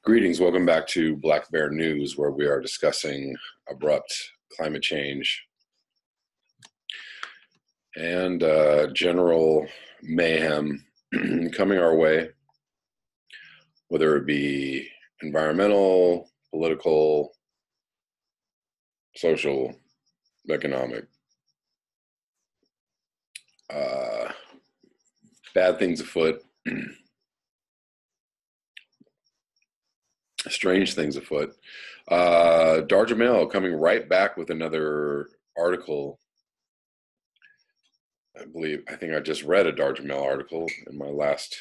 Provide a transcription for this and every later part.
Greetings, welcome back to Black Bear News, where we are discussing abrupt climate change and general mayhem coming our way, whether it be environmental, political, social, economic. Bad things afoot. Strange things afoot. Dahr Jamail coming right back with another article. I think I just read a Dahr Jamail article in my last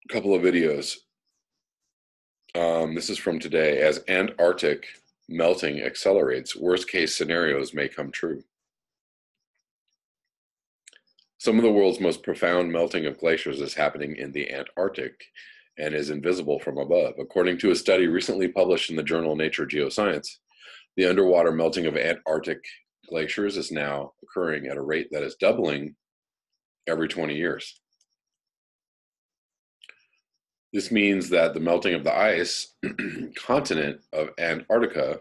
couple of videos. This is from today. As Antarctic melting accelerates, worst case scenarios may come true. Some of the world's most profound melting of glaciers is happening in the Antarctic and is invisible from above. According to a study recently published in the journal Nature Geoscience, the underwater melting of Antarctic glaciers is now occurring at a rate that is doubling every 20 years. This means that the melting of the ice continent of Antarctica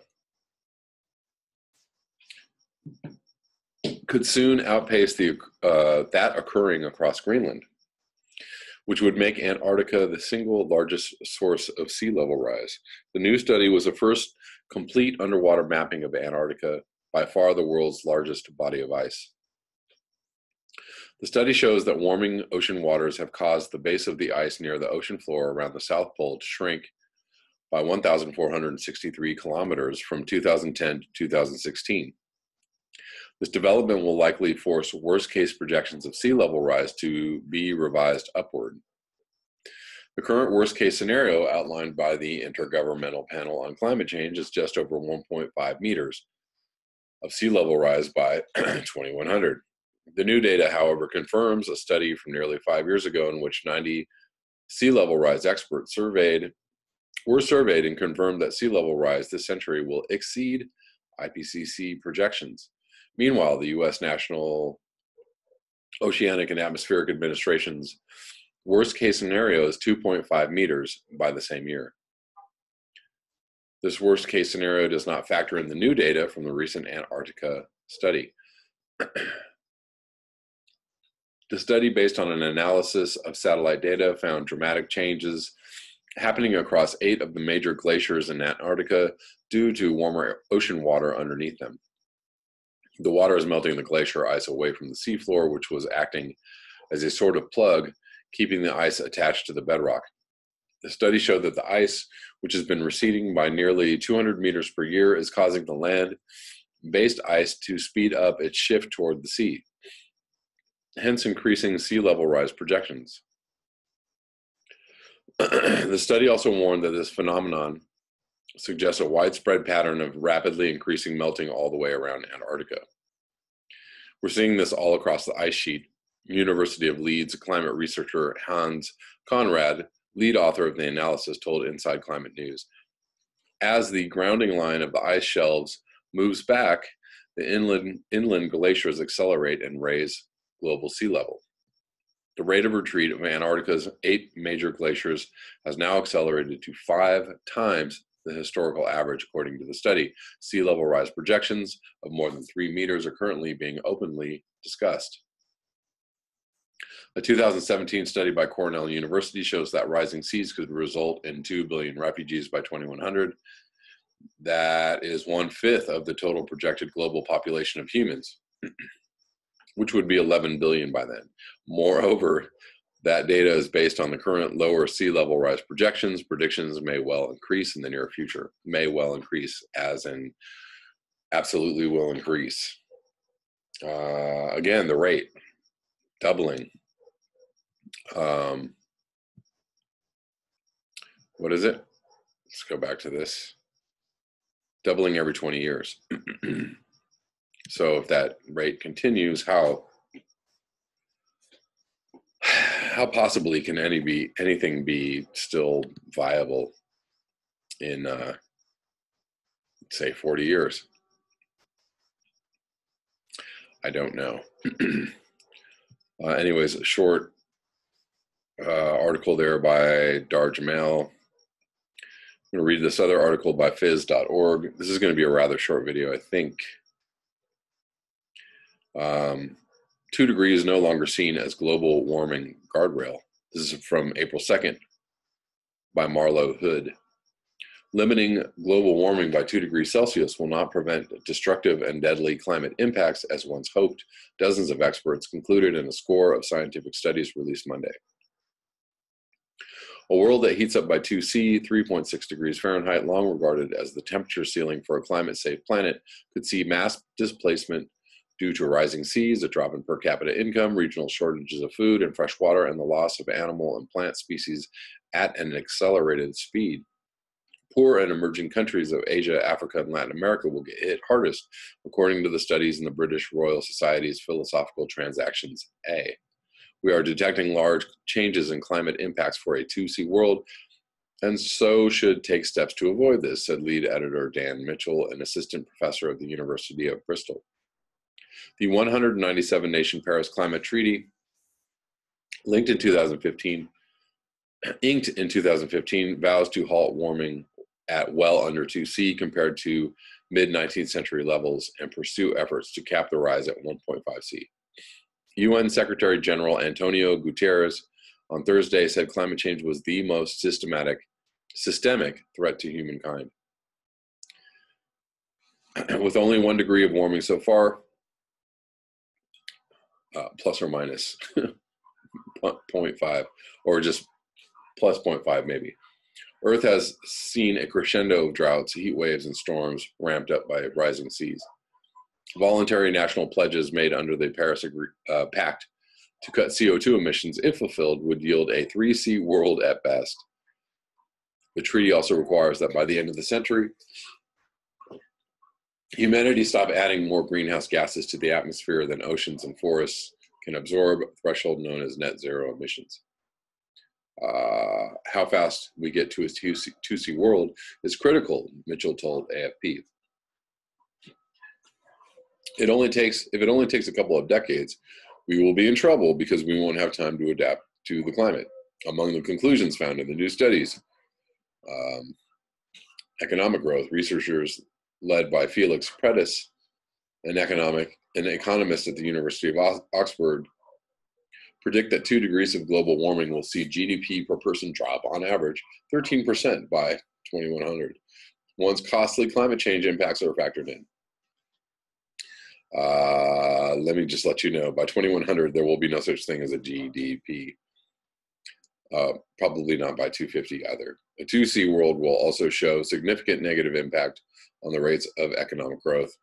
could soon outpace that occurring across Greenland, which would make Antarctica the single largest source of sea level rise. The new study was the first complete underwater mapping of Antarctica, by far the world's largest body of ice. The study shows that warming ocean waters have caused the base of the ice near the ocean floor around the South Pole to shrink by 1,463 kilometers from 2010 to 2016. This development will likely force worst-case projections of sea level rise to be revised upward. The current worst-case scenario outlined by the Intergovernmental Panel on Climate Change is just over 1.5 meters of sea level rise by 2100. The new data, however, confirms a study from nearly 5 years ago in which 90 sea level rise experts were surveyed and confirmed that sea level rise this century will exceed IPCC projections. Meanwhile, the U.S. National Oceanic and Atmospheric Administration's worst-case scenario is 2.5 meters by the same year. This worst-case scenario does not factor in the new data from the recent Antarctica study. The study, based on an analysis of satellite data, found dramatic changes happening across 8 of the major glaciers in Antarctica due to warmer ocean water underneath them. The water is melting the glacier ice away from the seafloor, which was acting as a sort of plug, keeping the ice attached to the bedrock. The study showed that the ice, which has been receding by nearly 200 meters per year, is causing the land-based ice to speed up its shift toward the sea, hence increasing sea level rise projections. The study also warned that this phenomenon suggests a widespread pattern of rapidly increasing melting all the way around Antarctica. We're seeing this all across the ice sheet. University of Leeds climate researcher Hans Conrad, lead author of the analysis, told Inside Climate News. As the grounding line of the ice shelves moves back, the inland glaciers accelerate and raise global sea level. The rate of retreat of Antarctica's 8 major glaciers has now accelerated to 5 times the historical average, according to the study. Sea level rise projections of more than 3 meters are currently being openly discussed. A 2017 study by Cornell University shows that rising seas could result in 2 billion refugees by 2100. That is 1/5 of the total projected global population of humans, which would be 11 billion by then. Moreover, that data is based on the current lower sea level rise projections. Predictions may well increase in the near future. May well increase, as in absolutely will increase. Again, the rate, doubling. What is it? Let's go back to this. Doubling every 20 years. So if that rate continues, how possibly can anything be still viable in say 40 years? I don't know. Anyways, a short article there by Dahr Jamail. I'm going to read this other article by phys.org. This is going to be a rather short video, I think. 2 degrees no longer seen as global warming guardrail. This is from April 2nd by Marlowe Hood. Limiting global warming by 2 degrees Celsius will not prevent destructive and deadly climate impacts as once hoped, dozens of experts concluded in a score of scientific studies released Monday. A world that heats up by 2°C, 3.6 degrees Fahrenheit, long regarded as the temperature ceiling for a climate-safe planet, could see mass displacement due to rising seas, a drop in per capita income, regional shortages of food and fresh water, and the loss of animal and plant species at an accelerated speed. Poor and emerging countries of Asia, Africa, and Latin America will get hit hardest, according to the studies in the British Royal Society's Philosophical Transactions A. We are detecting large changes in climate impacts for a 2°C world, and so should take steps to avoid this, said lead editor Dan Mitchell, an assistant professor at the University of Bristol. The 197-nation Paris Climate Treaty, inked in 2015, vows to halt warming at well under 2°C compared to mid-19th century levels and pursue efforts to cap the rise at 1.5°C. UN Secretary General Antonio Guterres on Thursday said climate change was the most systemic threat to humankind. With only 1 degree of warming so far, plus or minus 0.5, or just plus 0.5 maybe. Earth has seen a crescendo of droughts, heat waves, and storms ramped up by rising seas. Voluntary national pledges made under the Paris Pact to cut CO2 emissions, if fulfilled, would yield a 3°C world at best. The treaty also requires that by the end of the century, humanity stop adding more greenhouse gases to the atmosphere than oceans and forests can absorb, a threshold known as net zero emissions. How fast we get to a 2°C world is critical, Mitchell told AFP. If it only takes a couple of decades, we will be in trouble because we won't have time to adapt to the climate. Among the conclusions found in the new studies, economic growth, researchers led by Felix Predis, an economist at the University of Oxford, predict that 2 degrees of global warming will see GDP per person drop on average 13% by 2100, once costly climate change impacts are factored in. Let me just let you know, by 2100, there will be no such thing as a GDP. Probably not by 250 either. A 2°C world will also show significant negative impact on the rates of economic growth.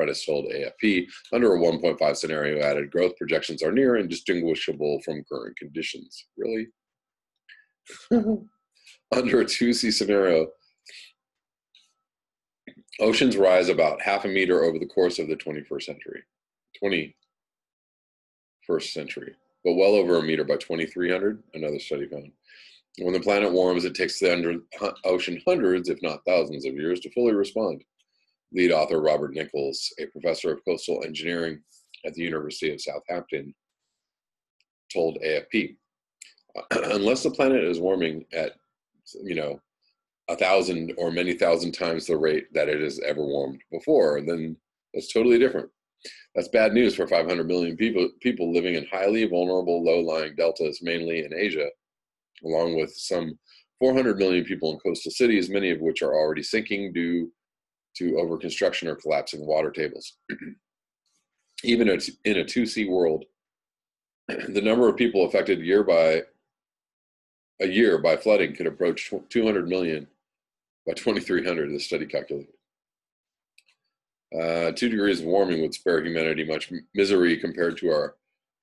Predis told AFP, under a 1.5 scenario added, growth projections are near indistinguishable from current conditions. Really? Under a 2°C scenario, oceans rise about half a meter over the course of the 21st century, but well over a meter by 2300, another study found. When the planet warms, it takes the ocean hundreds, if not thousands of years to fully respond. Lead author Robert Nichols, a professor of coastal engineering at the University of Southampton, told AFP, unless the planet is warming at, 1,000 or many thousand times the rate that it has ever warmed before, then that's totally different. That's bad news for 500 million people living in highly vulnerable low-lying deltas, mainly in Asia, along with some 400 million people in coastal cities, many of which are already sinking due to overconstruction or collapsing water tables. Even in a 2°C world, the number of people affected a year by flooding could approach 200 million by 2300, the study calculated. 2 degrees of warming would spare humanity much misery compared to our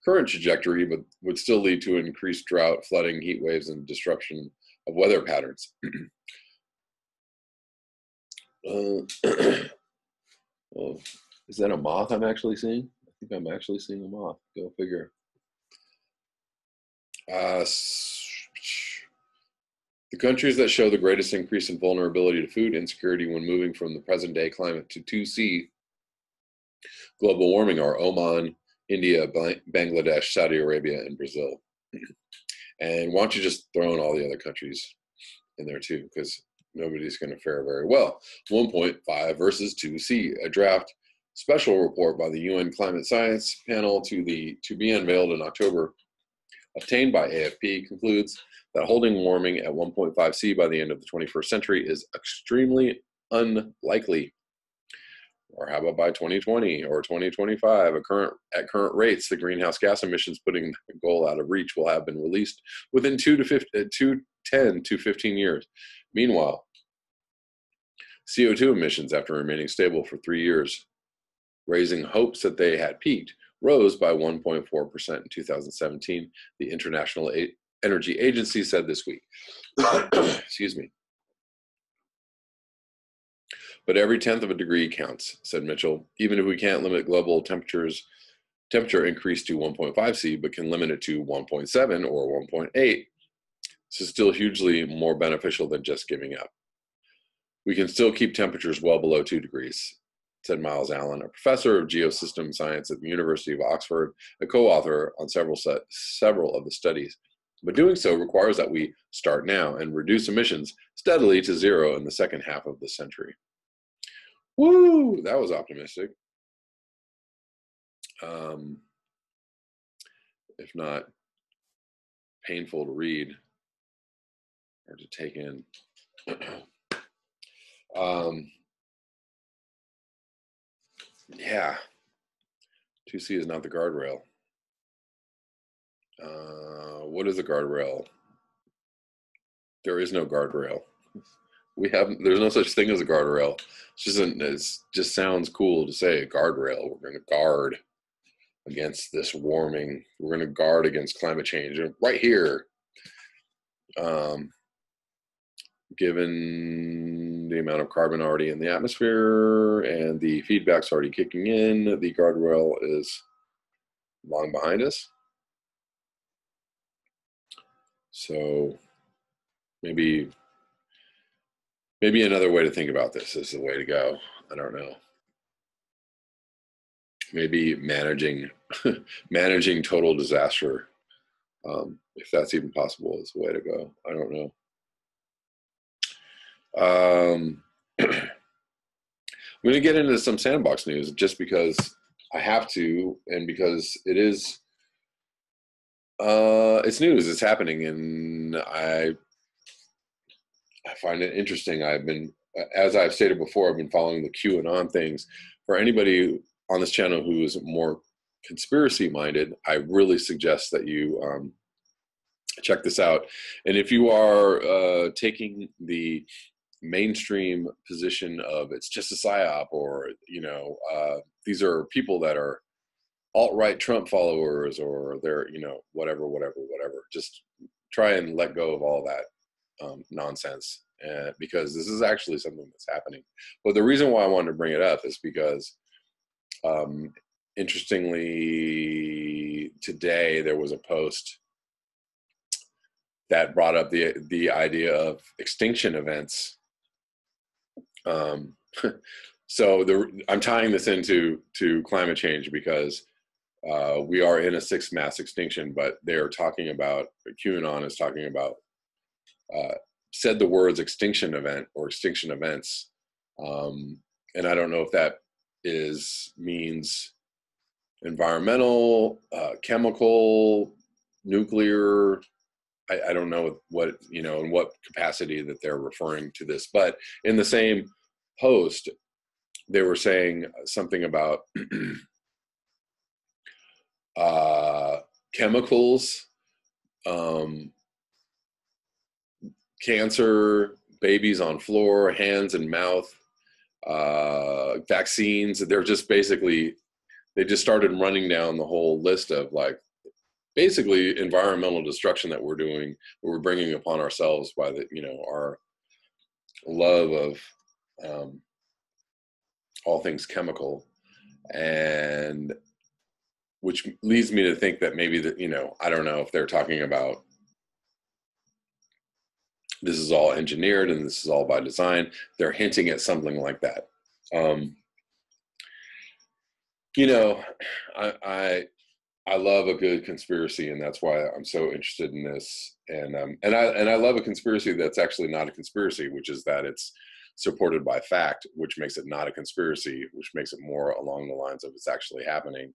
current trajectory, but would still lead to increased drought, flooding, heat waves, and disruption of weather patterns. Is that a moth I'm actually seeing? I think I'm actually seeing a moth. Go figure. The countries that show the greatest increase in vulnerability to food insecurity when moving from the present-day climate to 2°C global warming are Oman, India, Bangladesh, Saudi Arabia, and Brazil. And why don't you just throw in all the other countries in there too, because nobody's going to fare very well. 1.5 versus 2C, a draft special report by the UN Climate Science Panel to be unveiled in October, obtained by AFP, concludes that holding warming at 1.5C by the end of the 21st century is extremely unlikely. Or how about by 2020 or 2025? At current rates, the greenhouse gas emissions putting the goal out of reach will have been released within 10 to 15 years. Meanwhile, CO2 emissions, after remaining stable for 3 years, raising hopes that they had peaked, rose by 1.4% in 2017, the International Energy Agency said this week. Excuse me. But every tenth of a degree counts, said Mitchell. Even if we can't limit global temperature increase to 1.5C, but can limit it to 1.7 or 1.8, this is still hugely more beneficial than just giving up. We can still keep temperatures well below 2 degrees, said Miles Allen, a professor of geosystem science at the University of Oxford, a co-author on several of the studies. But doing so requires that we start now and reduce emissions steadily to zero in the second half of the century. Woo! That was optimistic. If not painful to read or to take in. Yeah. 2C is not the guardrail. What is a guardrail? There is no guardrail. There's no such thing as a guardrail. It just sounds cool to say a guardrail. We're going to guard against this warming. We're going to guard against climate change. And right here, given the amount of carbon already in the atmosphere and the feedback's already kicking in, the guardrail is long behind us. So maybe another way to think about this is the way to go. I don't know. Maybe managing total disaster, if that's even possible, is the way to go. I don't know. I'm going to get into some sandbox news just because I have to, and because it is, it's news. It's happening, and I find it interesting. As I've stated before, I've been following the QAnon things. For anybody on this channel who is more conspiracy-minded, I really suggest that you check this out. And if you are taking the mainstream position of it's just a psyop, or these are people that are alt-right Trump followers, or they're whatever, just try and let go of all that nonsense, because this is actually something that's happening. But the reason why I wanted to bring it up is because interestingly, today there was a post that brought up the idea of extinction events. So I'm tying this into climate change because we are in a sixth mass extinction, but they're talking about, QAnon is talking about, said the words extinction event or extinction events. And I don't know if that means environmental, chemical, nuclear. I don't know what, in what capacity that they're referring to this, but in the same post, they were saying something about chemicals, cancer, babies on floor, hands and mouth, vaccines. They're just basically, they just started running down the whole list of basically environmental destruction that we're doing, we're bringing upon ourselves by our love of all things chemical, and which leads me to think that maybe that, I don't know if they're talking about this is all engineered and this is all by design. They're hinting at something like that. you know, I love a good conspiracy, and that's why I'm so interested in this. And I love a conspiracy that's actually not a conspiracy, which is that it's supported by fact, which makes it not a conspiracy, which makes it more along the lines of it's actually happening.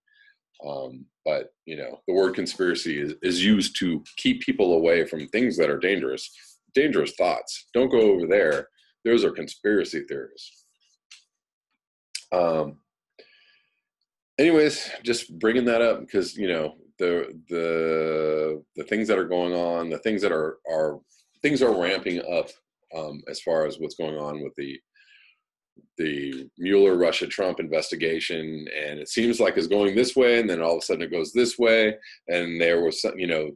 But you know, the word conspiracy is used to keep people away from things that are dangerous thoughts. Don't go over there. Those are conspiracy theories. Anyways, just bringing that up because, you know, the things that are going on, the things that are things are ramping up, as far as what's going on with the Mueller Russia-Trump investigation, and it seems like it's going this way, and then all of a sudden it goes this way. And there was some, you know,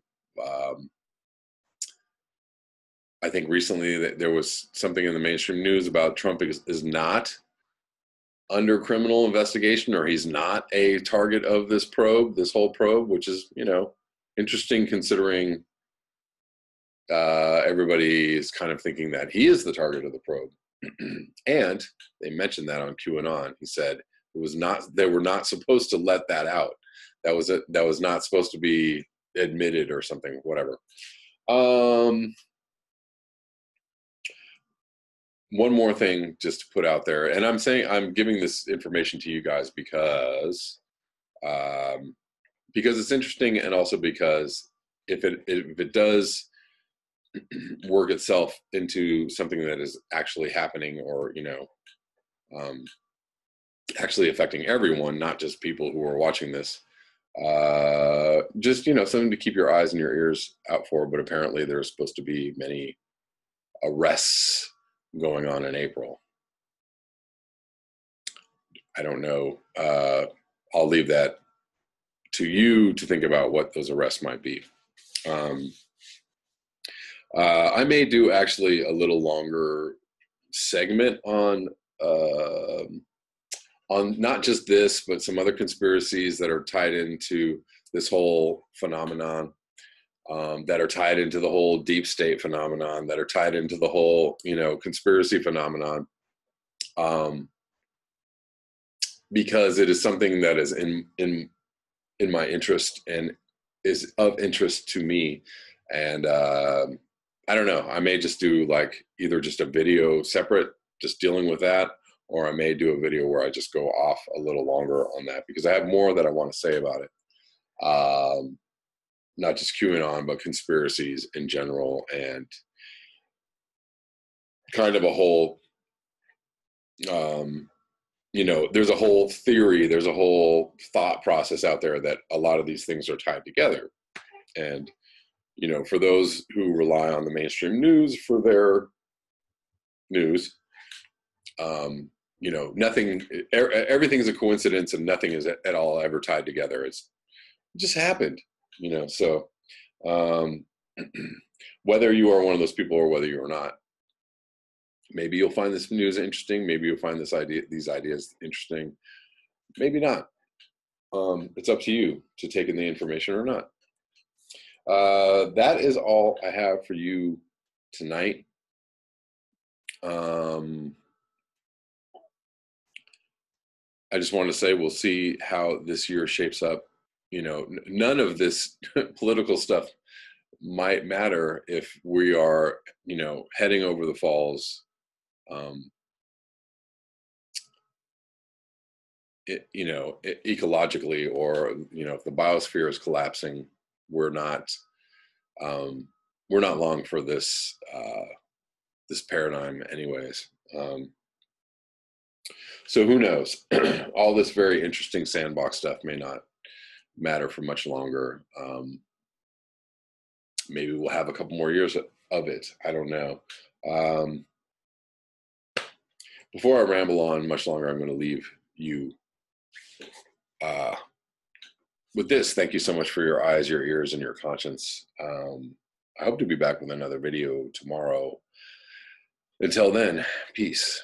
I think recently that there was something in the mainstream news about Trump is not under criminal investigation, or he's not a target of this whole probe, which is, you know, interesting considering everybody is kind of thinking that he is the target of the probe. And they mentioned that on QAnon. He said they were not supposed to let that out. That was not supposed to be admitted or something, whatever. One more thing just to put out there, and I'm giving this information to you guys because it's interesting, and also because if it does work itself into something that is actually happening, or, you know, actually affecting everyone, not just people who are watching this, just, you know, something to keep your eyes and your ears out for. But apparently there's supposed to be many arrests going on in April. I don't know. I'll leave that to you to think about what those arrests might be. I may do actually a little longer segment on not just this, but some other conspiracies that are tied into this whole phenomenon, that are tied into the whole deep state phenomenon, that are tied into the whole, you know, conspiracy phenomenon, because it is something that is in my interest and is of interest to me. And I don't know, I may just do like either just a video separate, just dealing with that, or I may do a video where I just go off a little longer on that, because I have more that I want to say about it. Not just QAnon, but conspiracies in general, and kind of a whole, you know, there's a whole theory, there's a whole thought process out there that a lot of these things are tied together. And, you know, for those who rely on the mainstream news for their news, you know, everything is a coincidence, and nothing is at all ever tied together. It just happened, you know. So whether you are one of those people or whether you are not, maybe you'll find this news interesting. Maybe you'll find these ideas interesting. Maybe not. It's up to you to take in the information or not. That is all I have for you tonight. I just want to say we'll see how this year shapes up. You know, none of this political stuff might matter if we are, you know, heading over the falls. You know, ecologically, or, you know, if the biosphere is collapsing, we're not long for this paradigm, anyways. So who knows? All this very interesting sandbox stuff may not matter for much longer. Maybe we'll have a couple more years of it. I don't know. Before I ramble on much longer, I'm going to leave you with this. Thank you so much for your eyes, your ears, and your conscience. I hope to be back with another video tomorrow. Until then, peace.